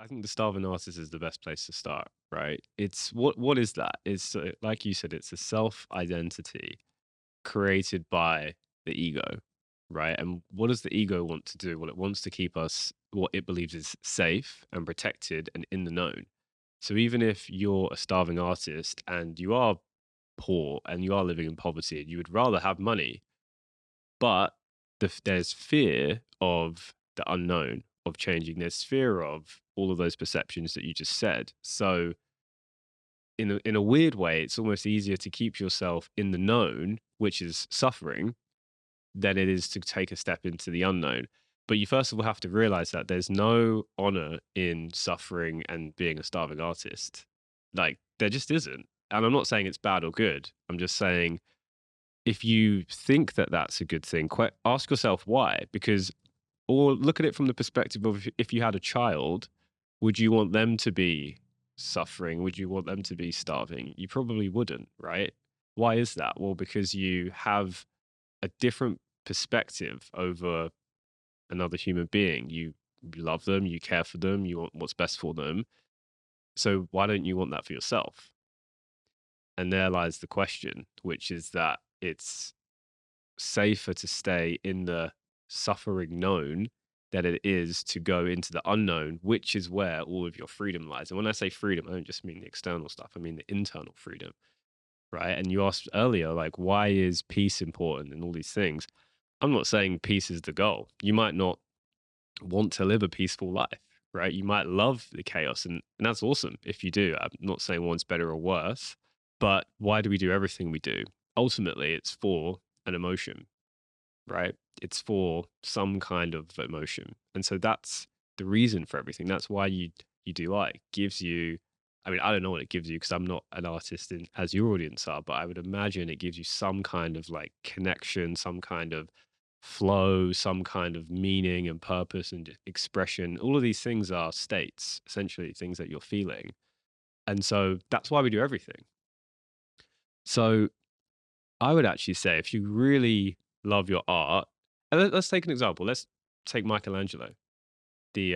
I think the starving artist is the best place to start, right? It's what is that? It's like you said, it's a self identity created by the ego, right? And what does the ego want to do? Well, it wants to keep us what it believes is safe and protected and in the known. So even if you're a starving artist and you are poor and you are living in poverty and you would rather have money, but there's fear of the unknown, of changing. There's fear of all of those perceptions that you just said. So in a weird way, it's almost easier to keep yourself in the known, which is suffering, than it is to take a step into the unknown. But you first of all have to realize that there's no honor in suffering and being a starving artist. Like there just isn't. And I'm not saying it's bad or good. I'm just saying if you think that that's a good thing, ask yourself why. Because, or look at it from the perspective of if you had a child, would you want them to be suffering? Would you want them to be starving? You probably wouldn't, right? Why is that? Well, because you have a different perspective over another human being. You love them, you care for them, you want what's best for them. So why don't you want that for yourself? And there lies the question, which is that it's safer to stay in the suffering known than it is to go into the unknown, which is where all of your freedom lies. And when I say freedom, I don't just mean the external stuff, I mean the internal freedom, right? And you asked earlier, like, why is peace important and all these things? I'm not saying peace is the goal. You might not want to live a peaceful life, right? You might love the chaos, and that's awesome if you do. I'm not saying one's better or worse, but why do we do everything we do? Ultimately, it's for an emotion, right? It's for some kind of emotion. And so that's the reason for everything. That's why you do art. It gives you, I mean, I don't know what it gives you because I'm not an artist as your audience are, but I would imagine it gives you some kind of like connection, some kind of flow, some kind of meaning and purpose and expression. All of these things are states, essentially things that you're feeling. And so that's why we do everything. So I would actually say if you really love your art, and let's take an example. Let's take Michelangelo. The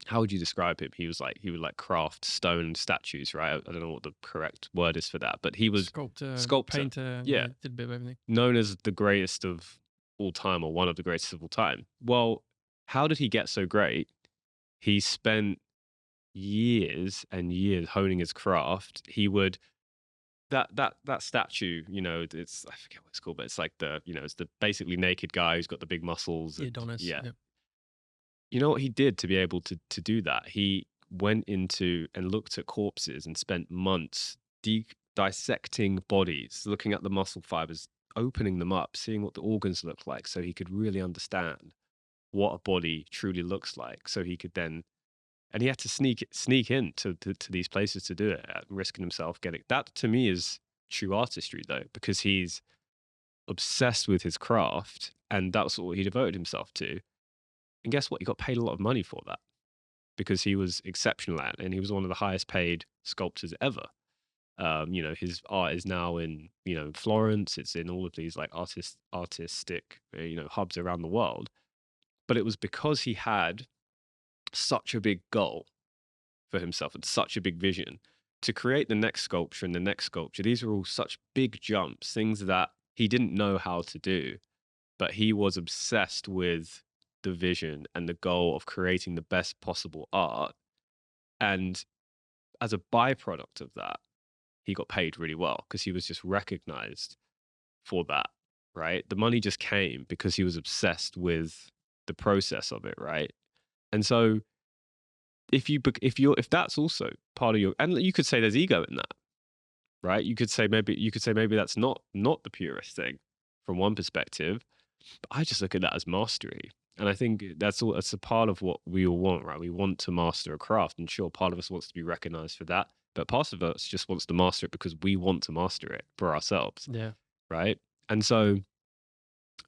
how would you describe him? He would like craft stone statues, right? I don't know what the correct word is for that, but he was Sculptor, sculptor. painter, Yeah, yeah, did a bit of everything. known as the greatest of all time or one of the greatest of all time. Well, how did he get so great? He spent years and years honing his craft. He would that statue, you know, it's I forget what it's called, but it's like the, you know, it's the basically naked guy who's got the big muscles The and Adonis, yeah. yeah. You know what he did to be able to do that? He went into and looked at corpses and spent months dissecting bodies, looking at the muscle fibers, opening them up, seeing what the organs look like so he could really understand what a body truly looks like. So he could then, and he had to sneak in to these places to do it, risking himself getting that. To me is true artistry, though, because he's obsessed with his craft, and that's what he devoted himself to. And guess what? He got paid a lot of money for that because he was exceptional at it, and he was one of the highest paid sculptors ever. You know, his art is now in, you know, Florence. It's in all of these like artistic, you know, hubs around the world. But it was because he had such a big goal for himself and such a big vision to create the next sculpture and the next sculpture. These are all such big jumps, things that he didn't know how to do, but he was obsessed with the vision and the goal of creating the best possible art. And as a byproduct of that, he got paid really well because he was just recognized for that, right? The money just came because he was obsessed with the process of it, right? And so if that's also part of your, and you could say there's ego in that, right? You could say maybe that's not the purest thing from one perspective, but I just look at that as mastery. And I think that's a part of what we all want, right? We want to master a craft. And sure, part of us wants to be recognized for that, but part of us just wants to master it because we want to master it for ourselves, Yeah. right? And so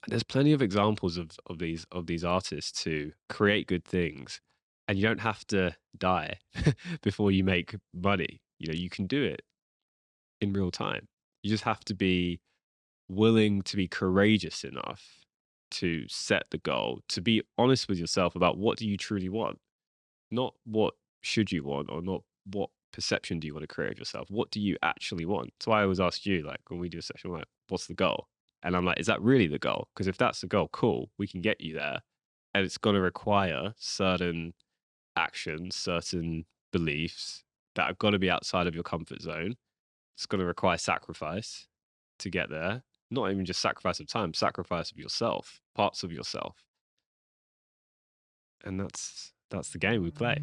there's plenty of examples of these artists who create good things, and you don't have to die before you make money. You know, you can do it in real time. You just have to be willing to be courageous enough to set the goal, to be honest with yourself about what do you truly want. Not what should you want, or not what perception do you want to create of yourself. What do you actually want? So I always ask you, like when we do a session, like, what's the goal? And I'm like, is that really the goal? Because if that's the goal, cool, we can get you there. And it's going to require certain actions, certain beliefs that have got to be outside of your comfort zone. It's going to require sacrifice to get there. Not even just sacrifice of time, sacrifice of yourself, parts of yourself. And that's the game we play.